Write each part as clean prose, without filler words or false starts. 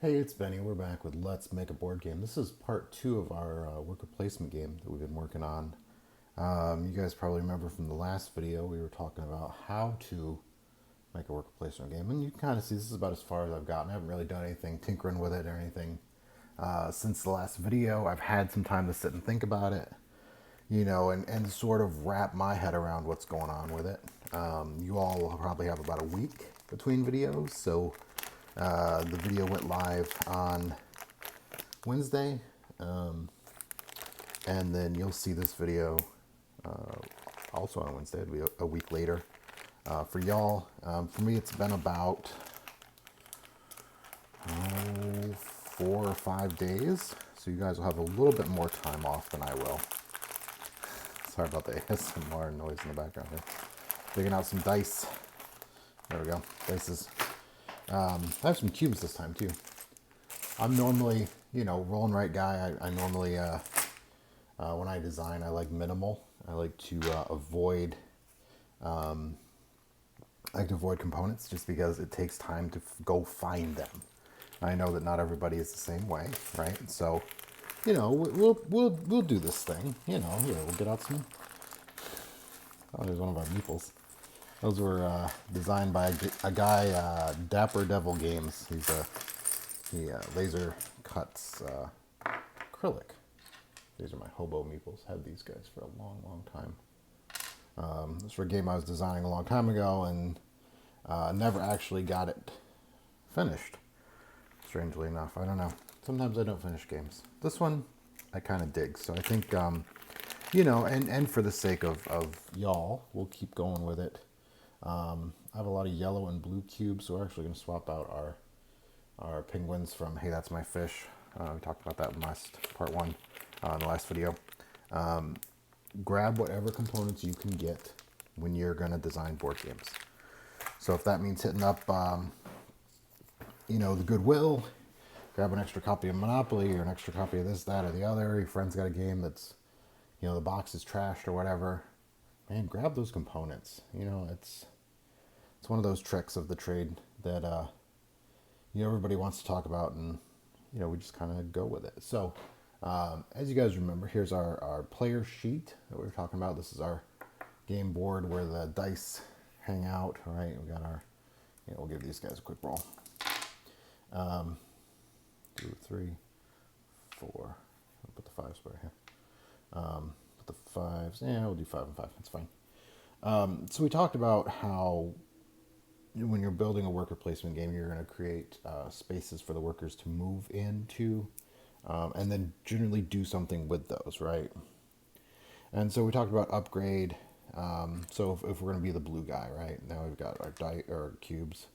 Hey, it's Benny. We're back with Let's Make a Board Game. This is part two of our worker placement game that we've been working on. You guys probably remember from the last video we were talking about how to make a worker placement game, and you can kind of see this is about as far as I've gotten. I haven't really done anything tinkering with it or anything since the last video. I've had some time to sit and think about it, and sort of wrap my head around what's going on with it. You all will probably have about a week between videos, so the video went live on Wednesday, and then you'll see this video also on Wednesday. It'll be a week later for y'all. For me, it's been about 4 or 5 days, so you guys will have a little bit more time off than I will. Sorry about the ASMR noise in the background here. Digging out some dice. There we go. Dices. I have some cubes this time too. I'm normally, roll and write guy. I normally, when I design, I like minimal. I like to avoid components just because it takes time to go find them. I know that not everybody is the same way, right? So, we'll do this thing. Here, we'll get out some. Oh, there's one of our meeples. Those were designed by a guy, Dapper Devil Games. He laser cuts acrylic. These are my hobo meeples. Had these guys for a long, long time. This was a game I was designing a long time ago and never actually got it finished. Strangely enough, I don't know. Sometimes I don't finish games. This one, I kind of dig. So I think, and for the sake of y'all, we'll keep going with it. I have a lot of yellow and blue cubes, so we're actually going to swap out our penguins from Hey That's My Fish. We talked about that in part one, in the last video. Grab whatever components you can get when you're going to design board games. So if that means hitting up, the Goodwill, grab an extra copy of Monopoly or an extra copy of this, that, or the other. Your friend's got a game that's, the box is trashed or whatever. Man, grab those components. It's one of those tricks of the trade that everybody wants to talk about, and we just kind of go with it. So as you guys remember, here's our player sheet that we were talking about. This is our game board where the dice hang out. All right, we got our. We'll give these guys a quick roll. 2, 3, 4. I'll put the fives right here. Put the fives. Yeah, we'll do 5 and 5. That's fine. So we talked about how when you're building a worker placement game, you're going to create spaces for the workers to move into, and then generally do something with those, right? And so we talked about upgrade. So if we're going to be the blue guy, right? Now we've got our cubes.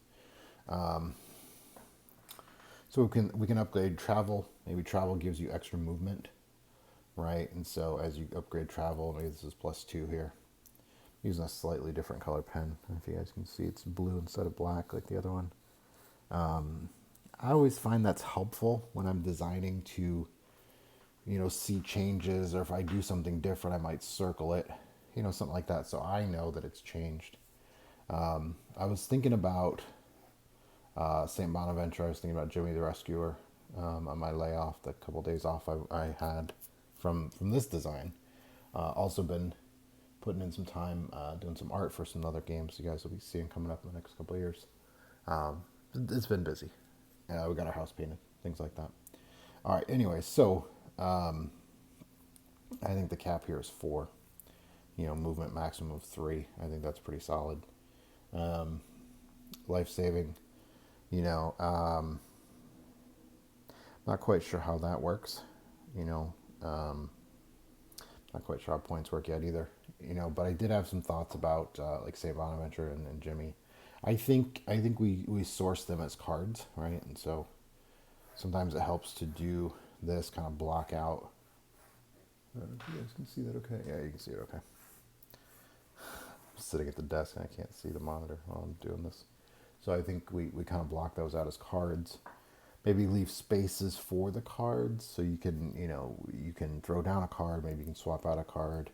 So we can upgrade travel. Maybe travel gives you extra movement, right? And so as you upgrade travel, maybe this is +2 here. Using a slightly different color pen. If you guys can see, it's blue instead of black like the other one. I always find that's helpful when I'm designing to, see changes, or if I do something different, I might circle it, something like that, so I know that it's changed. I was thinking about St. Bonaventure. I was thinking about Jimmy the Rescuer on my layoff, the couple days off I had from this design. Also been putting in some time doing some art for some other games you guys will be seeing coming up in the next couple of years. It's been busy. We got our house painted, things like that. All right, anyway, so I think the cap here is 4. Movement maximum of 3. I think that's pretty solid. Life-saving, not quite sure how that works. Not quite sure how points work yet either. But I did have some thoughts about like St. Bonaventure and Jimmy. I think we source them as cards, right? And so sometimes it helps to do this, kind of block out. You guys can see that okay? Yeah, you can see it okay. I'm sitting at the desk and I can't see the monitor while I'm doing this. So I think we kind of block those out as cards. Maybe leave spaces for the cards so you can, you can throw down a card, maybe you can swap out a card.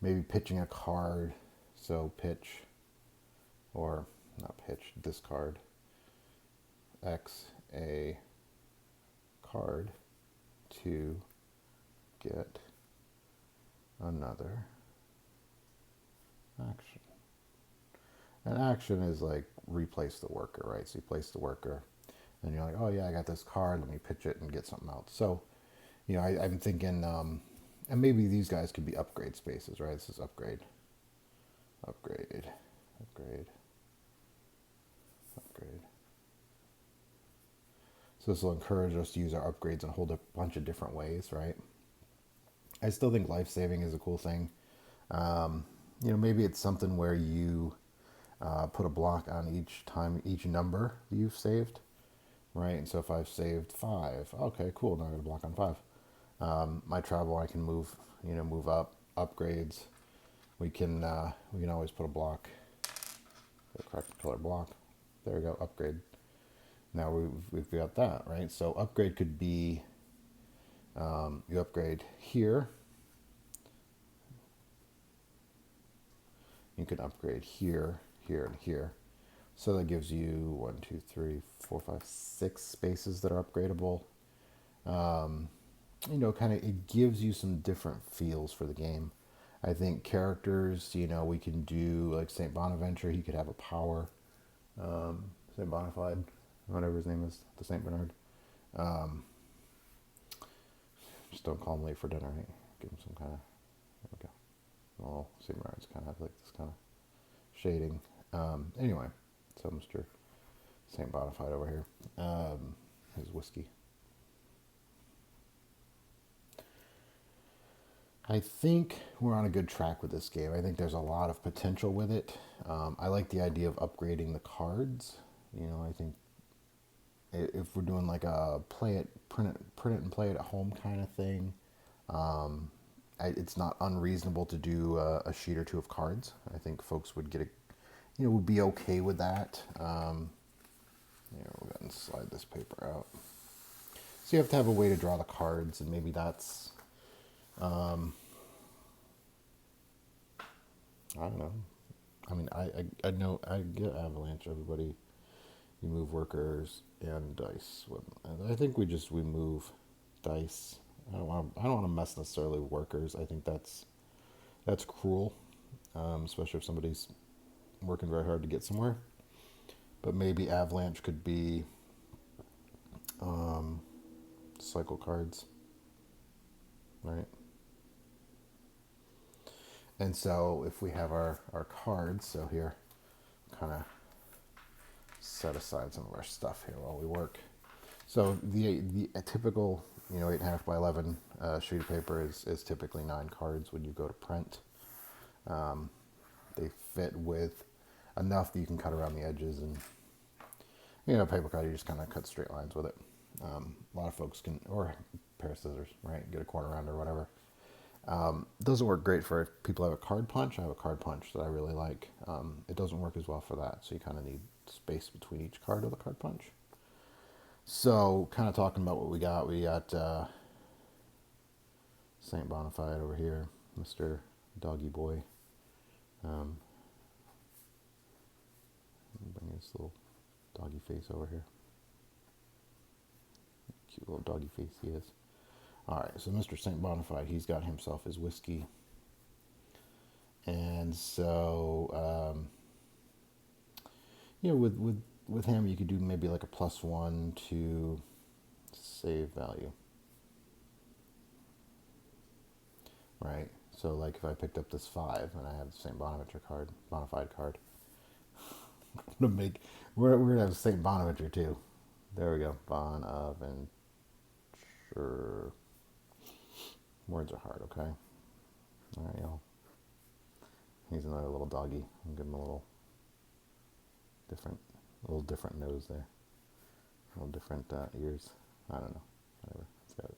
Maybe pitching a card, so pitch, or not pitch, discard. X a card to get another action. An action is like replace the worker, right? So you place the worker, and you're like, oh yeah, I got this card. Let me pitch it and get something else. So, I'm thinking, and maybe these guys could be upgrade spaces, right? This is upgrade, upgrade, upgrade, upgrade. So this will encourage us to use our upgrades in a whole bunch of different ways, right? I still think life saving is a cool thing. Maybe it's something where you put a block on each number you've saved, right? And so if I've saved 5, okay, cool. Now I got a block on 5. My travel, I can move up, upgrades. We can always put a block, the correct color block. There we go, upgrade. Now we've got that, right? So upgrade could be you upgrade here. You can upgrade here, here, and here. So that gives you 1, 2, 3, 4, 5, 6 spaces that are upgradable. Kind of it gives you some different feels for the game. I think characters, we can do like Saint Bonaventure. He could have a power. Saint Bonafide, whatever his name is, the Saint Bernard. Just don't call him late for dinner. Right? Give him some kind of. There we go. Well, Saint Bernard's kind of have like this kind of shading. Anyway, so Mr. Saint Bonafide over here. His whiskey. I think we're on a good track with this game. I think there's a lot of potential with it. I like the idea of upgrading the cards. I think if we're doing like a print it and play it at home kind of thing, it's not unreasonable to do a sheet or two of cards. I think folks would would be okay with that. We'll go ahead and slide this paper out. So you have to have a way to draw the cards, and maybe that's, I don't know. I mean, I know I get Avalanche. Everybody, you move workers and dice. I think we move dice. I don't want to mess necessarily with workers. I think that's cruel, especially if somebody's working very hard to get somewhere. But maybe Avalanche could be cycle cards, right? And so if we have our cards, so here, kind of set aside some of our stuff here while we work. So the typical 8.5 by 11 sheet of paper is typically 9 cards when you go to print. They fit with enough that you can cut around the edges, and paper cut, you just kind of cut straight lines with it. A lot of folks can, or a pair of scissors, right? Get a corner round or whatever. Doesn't work great for if people have a card punch. I have a card punch that I really like. It doesn't work as well for that, so you kind of need space between each card of the card punch. So, kind of talking about what we got. We got Saint Bonafide over here, Mr. Doggy Boy. Bring his little doggy face over here. Cute little doggy face he is. Alright, so Mr. Saint Bonafide, he's got himself his whiskey. And so, with him, you could do maybe like a +1 to save value. Right? So, like if I picked up this 5 and I have the Saint Bonaventure card, Bonafide card, we're going to have Saint Bonaventure too. There we go. Bonaventure. Words are hard, okay? Alright, y'all. He's another little doggy. I'll give him a little different nose there. A little different ears. I don't know. Whatever. It's got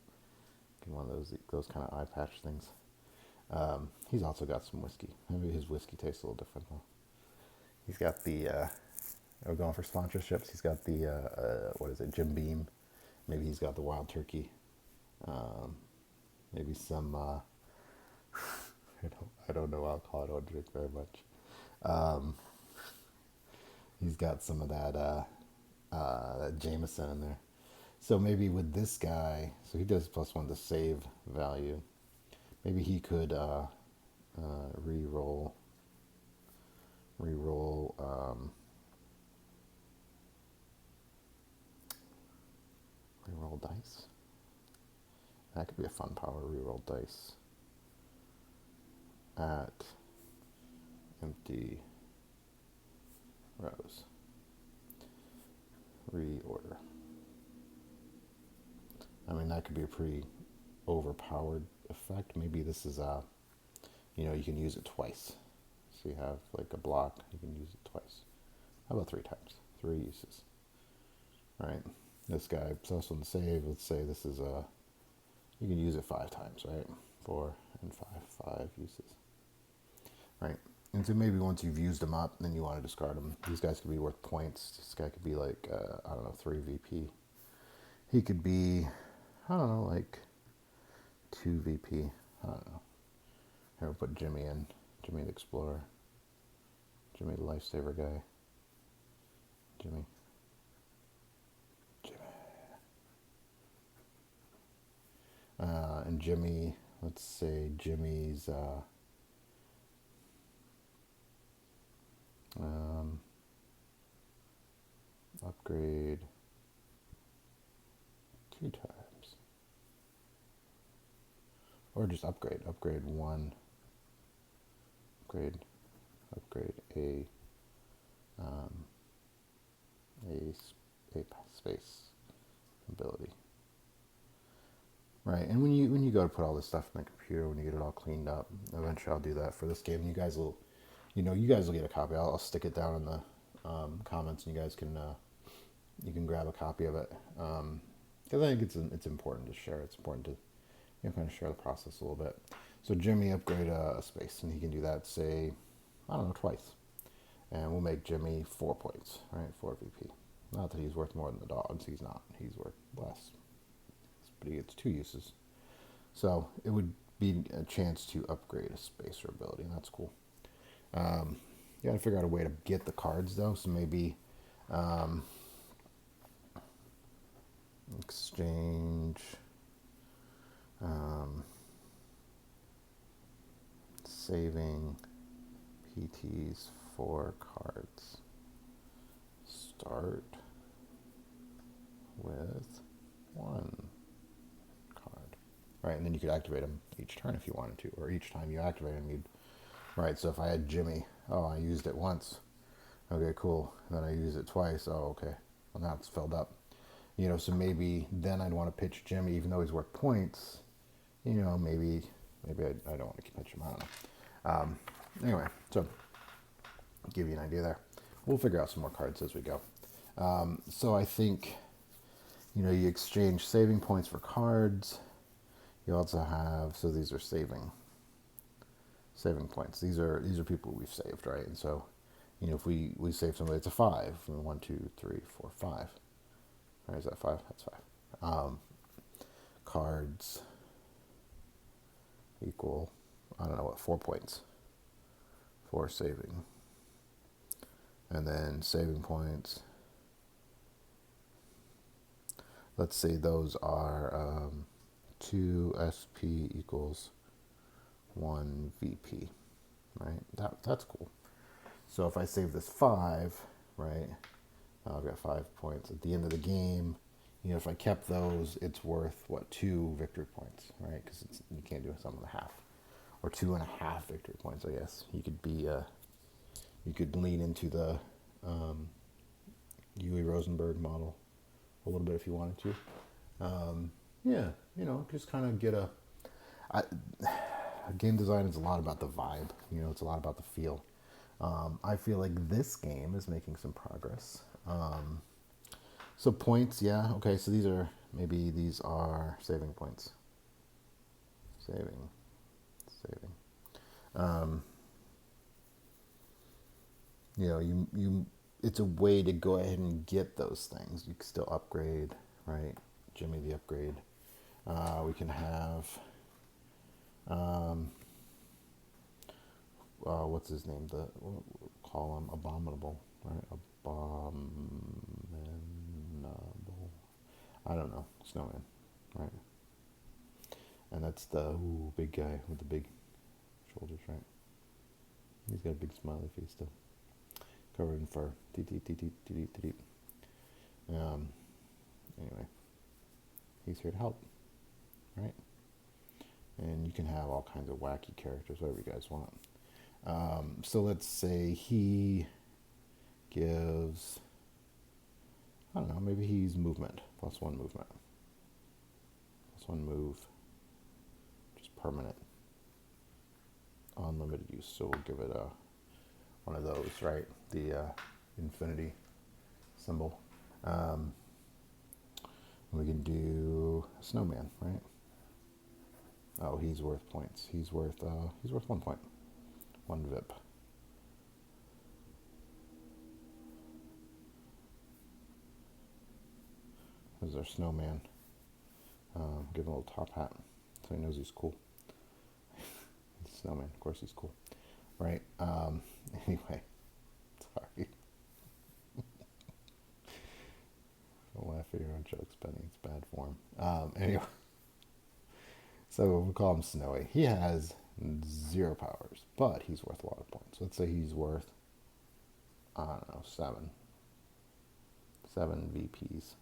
one of those kind of eye patch things. He's also got some whiskey. Maybe his whiskey tastes a little different though. He's got the, we're going for sponsorships. He's got the, what is it, Jim Beam. Maybe he's got the Wild Turkey. Maybe some, I don't know alcohol. I don't drink very much. He's got some of that, that Jameson in there. So maybe with this guy, so he does +1 to save value. Maybe he could re-roll, re-roll. Reroll dice. That could be a fun power. Reroll dice at empty rows. Reorder. I mean, that could be a pretty overpowered effect. Maybe this is you can use it twice. So you have like a block, you can use it twice. How about 3 times? 3 uses. Right. This guy plus 1 save. Let's say this is you can use it 5 times, right? 4 and 5 uses. Right. And so maybe once you've used them up, then you want to discard them. These guys could be worth points. This guy could be like, 3 VP. He could be, like 2 VP. I don't know. Here, we'll put Jimmy in. Jimmy the Explorer. Jimmy the Lifesaver guy. Jimmy. And Jimmy, let's say Jimmy's upgrade 2 times. Or just upgrade 1. Upgrade a space ability. Right, and when you go to put all this stuff in the computer, when you get it all cleaned up, eventually I'll do that for this game. You guys will get a copy. I'll stick it down in the comments, and you guys can grab a copy of it. Because I think it's important to share. It's important to kind of share the process a little bit. So Jimmy upgrade a space, and he can do that, say, twice. And we'll make Jimmy 4 points, right? 4 VP. Not that he's worth more than the dogs. He's not. He's worth less. But he gets 2 uses. So it would be a chance to upgrade a space or ability, and that's cool. You got to figure out a way to get the cards, though. So maybe exchange saving PTs for cards. Start with 1 card. Right, and then you could activate them each turn if you wanted to, or each time you activate them, you'd... Right, so if I had Jimmy, I used it once. Okay, cool. And then I used it twice. Oh, okay. Well, now it's filled up. So maybe then I'd want to pitch Jimmy, even though he's worth points. Maybe I don't want to pitch him. I don't know. Anyway, so I'll give you an idea there. We'll figure out some more cards as we go. So I think, you exchange saving points for cards. You also have, so these are saving points. These are people we've saved, right? And so, if we save somebody, it's a 5. 1, 2, 3, 4, 5. Right, is that 5? That's 5. Cards equal, 4 points for saving. And then saving points, let's say those are 2 SP equals 1 VP, right? That's cool. So if I save this 5, right, I've got 5 points. At the end of the game, if I kept those, it's worth, 2 victory points, right? Because you can't do something with a half. Or 2.5 victory points, I guess. You could lean into the Uwe Rosenberg model a little bit if you wanted to. Just kind of get game design is a lot about the vibe. It's a lot about the feel. I feel like this game is making some progress. So points, yeah. Okay, so these are saving points. Saving. It's a way to go ahead and get those things. You can still upgrade, right? Jimmy the upgrade. We can have, what's his name? We'll call him Abominable, right? Abominable. I don't know, snowman, right? And that's the big guy with the big shoulders, right? He's got a big smiley face though, covered in fur. Um, anyway, he's here to help, right? And you can have all kinds of wacky characters, whatever you guys want. So let's say he gives, I don't know, maybe he's movement, +1 movement, +1 move, just permanent, unlimited use. So we'll give it one of those, right? The infinity symbol. We can do a snowman, right? Oh, he's worth points. He's worth 1 point, 1 VIP. This is our snowman. Give him a little top hat so he knows he's cool. He's a snowman, of course he's cool, right? Anyway, sorry. Don't laugh at your own jokes, Benny. It's bad form. Anyway, so we'll call him Snowy. He has 0 powers, but he's worth a lot of points. Let's say he's worth, I don't know, 7 VPs.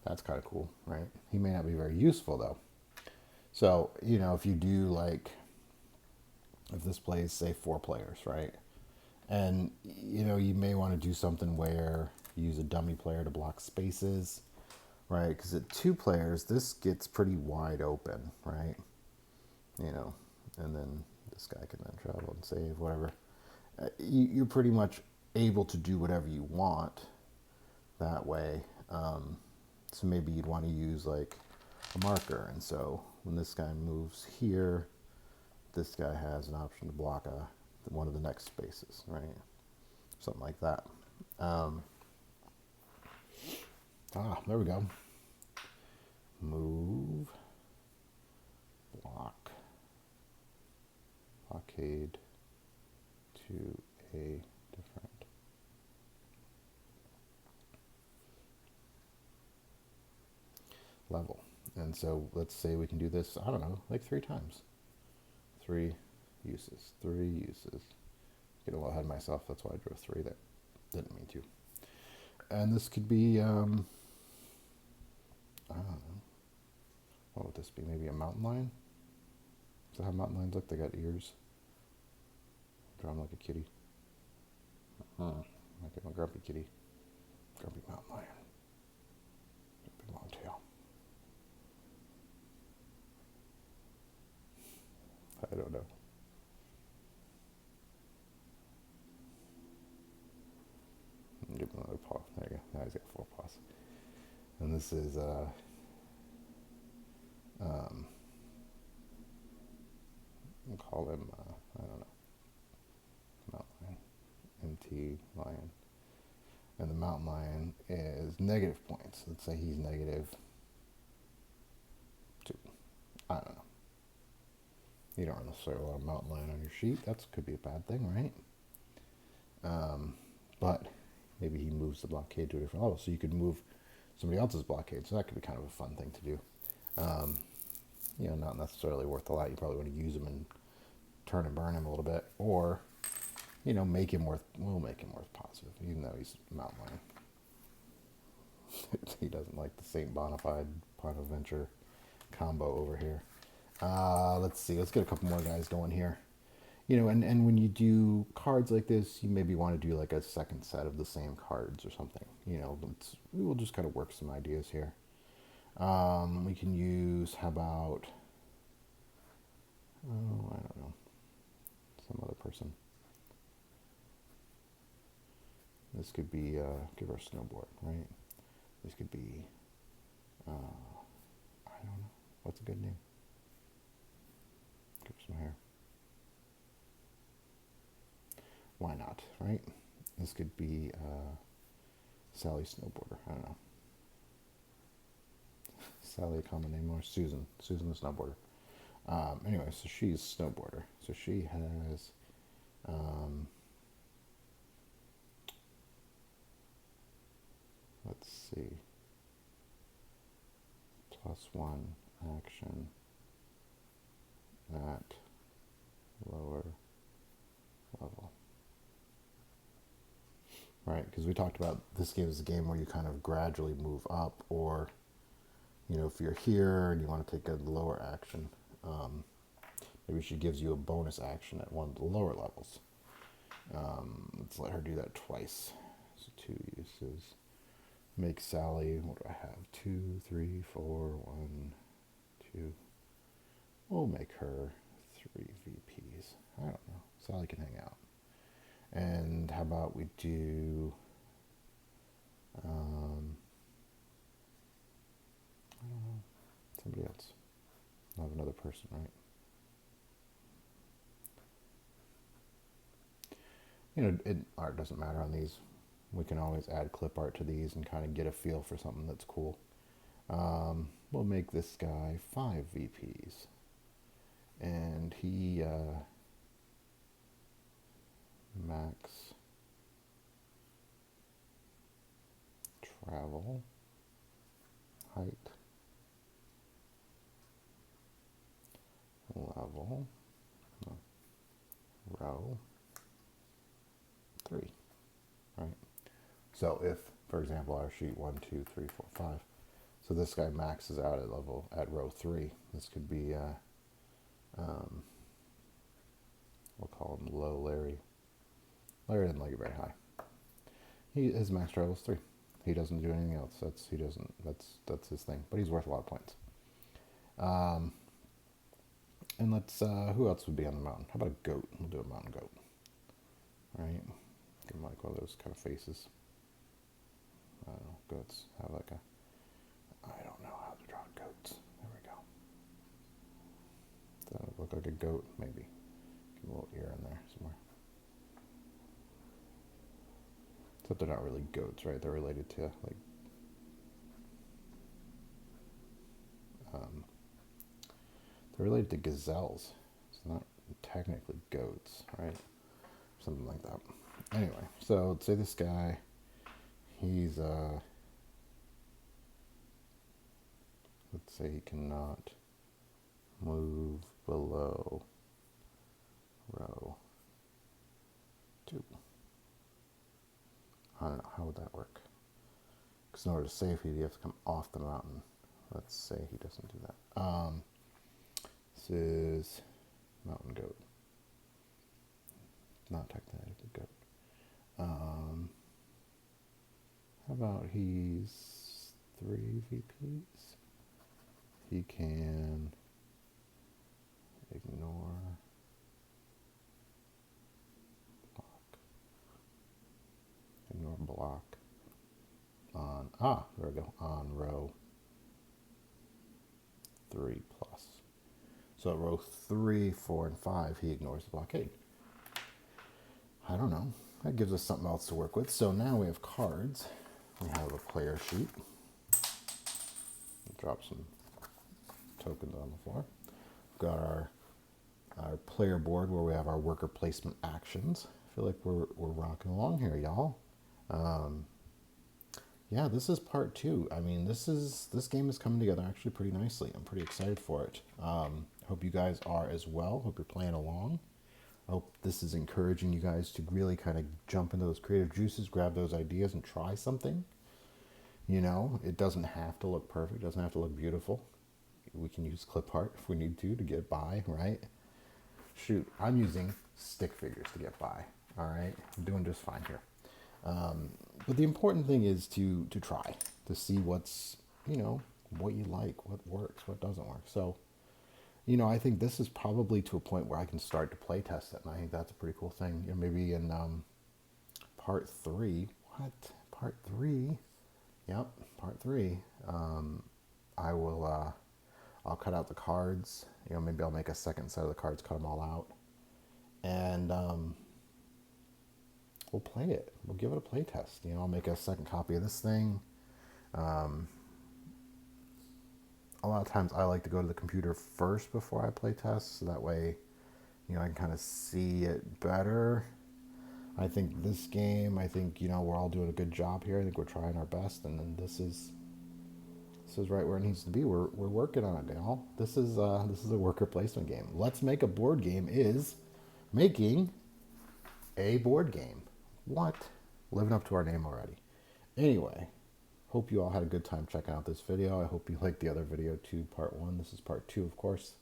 That's kind of cool, right? He may not be very useful though. So, if you do like, if this plays, say, 4 players, right? And, you may want to do something where you use a dummy player to block spaces, right? Because at 2 players, this gets pretty wide open, right? And then this guy can then travel and save, whatever. You're pretty much able to do whatever you want that way. So maybe you'd want to use like a marker. And so when this guy moves here, this guy has an option to block one of the next spaces, right? Something like that. There we go. Move, blockade to a different level. And so let's say we can do this, I don't know, like 3 times. 3 uses. Get a little ahead of myself, that's why I drew 3 there. Didn't mean to. And this could be, I don't know, what would this be? Maybe a mountain lion? Is that how mountain lions look? They got ears. Draw them like a kitty. Might get my grumpy kitty. Grumpy mountain lion. Big long tail. I don't know. Give him another paw. There you go. Now he's got 4 paws. And this is we'll call him I don't know, mountain lion, MT lion. And the mountain lion is -points. Let's say he's -2. I don't know. You don't necessarily want a mountain lion on your sheet. That could be a bad thing, right? But maybe he moves the blockade to a different level, so you could move somebody else's blockade. So that could be kind of a fun thing to do. Not necessarily worth a lot. You probably want to use him and turn and burn him a little bit, or we'll make him worth positive, even though he's a mountain lion. He doesn't like the St. Bonaventure combo over here. Let's see. Let's get a couple more guys going here. And when you do cards like this, you maybe want to do like a second set of the same cards or something. We'll just kind of work some ideas here. We can use, how about, I don't know, some other person. This could be, give her a snowboard, right? This could be, I don't know, what's a good name? Give her some hair. Why not, right? This could be Sally Snowboarder. I don't know. Sally, a common name, or Susan the Snowboarder. Anyway, so she's Snowboarder. So she has, let's see. +1 action at lower level. Right, because we talked about this game is a game where you kind of gradually move up, or, you know, if you're here and you want to take a lower action, maybe she gives you a bonus action at one of the lower levels. Let's let her do that twice. So 2 uses. Make Sally, what do I have? 2, 3, 4, 1, 2. We'll make her 3 VPs. I don't know. Sally can hang out. And how about we do, I don't know, somebody else. I'll have another person, right? You know, art doesn't matter on these. We can always add clip art to these and kind of get a feel for something that's cool. We'll make this guy 5 VPs. And he, max travel, height, level, row 3, right? So if, for example, our sheet 1, 2, 3, 4, 5, so this guy maxes out at row 3. This could be, we'll call him low Larry. Larry didn't like it very high. His max travel is 3. He doesn't do anything else. That's his thing. But he's worth a lot of points. And let's, who else would be on the mountain? How about a goat? We'll do a mountain goat. Right? Give him like one of those kind of faces. I don't know, goats have like a, I don't know how to draw goats. There we go. Does that look like a goat? Maybe. Give a little ear in there somewhere. Except they're not really goats, right? They're related to like, they're related to gazelles. It's not technically goats, right? Something like that. Anyway, so let's say this guy, he's, let's say he cannot move below row 2. I don't know, how would that work? Because in order to save, he'd have to come off the mountain. Let's say he doesn't do that. This is mountain goat. Not technically a goat. How about he's 3 VPs? He can ignore block on, there we go, on row 3 plus. So at row 3, 4, and 5, he ignores the blockade. I don't know. That gives us something else to work with. So now we have cards. We have a player sheet. Drop some tokens on the floor. We've got our player board where we have our worker placement actions. I feel like we're rocking along here, y'all. Yeah, this is part 2. I mean, this game is coming together actually pretty nicely. I'm pretty excited for it. Hope you guys are as well. Hope you're playing along. I hope this is encouraging you guys to really kind of jump into those creative juices, grab those ideas, and try something. You know, it doesn't have to look perfect. It doesn't have to look beautiful. We can use clip art if we need to get by, right? Shoot, I'm using stick figures to get by, all right? I'm doing just fine here. But the important thing is to try, to see what's, you know, what you like, what works, what doesn't work. So, you know, I think this is probably to a point where I can start to play test it, and I think that's a pretty cool thing. You know, maybe in part 3, part 3, yep, part 3, I will, I'll cut out the cards, you know, maybe I'll make a second set of the cards, cut them all out, and we'll play it. We'll give it a play test. You know, I'll make a second copy of this thing. A lot of times I like to go to the computer first before I play test, so that way, you know, I can kind of see it better. I think this game, you know, we're all doing a good job here. I think we're trying our best, and then this is This is right where it needs to be. We're working on it now. This is a worker placement game. Let's Make a Board Game is making a board game. What? Living up to our name already. Anyway, hope you all had a good time checking out this video. I hope you liked the other video too, part 1. This is part 2, of course.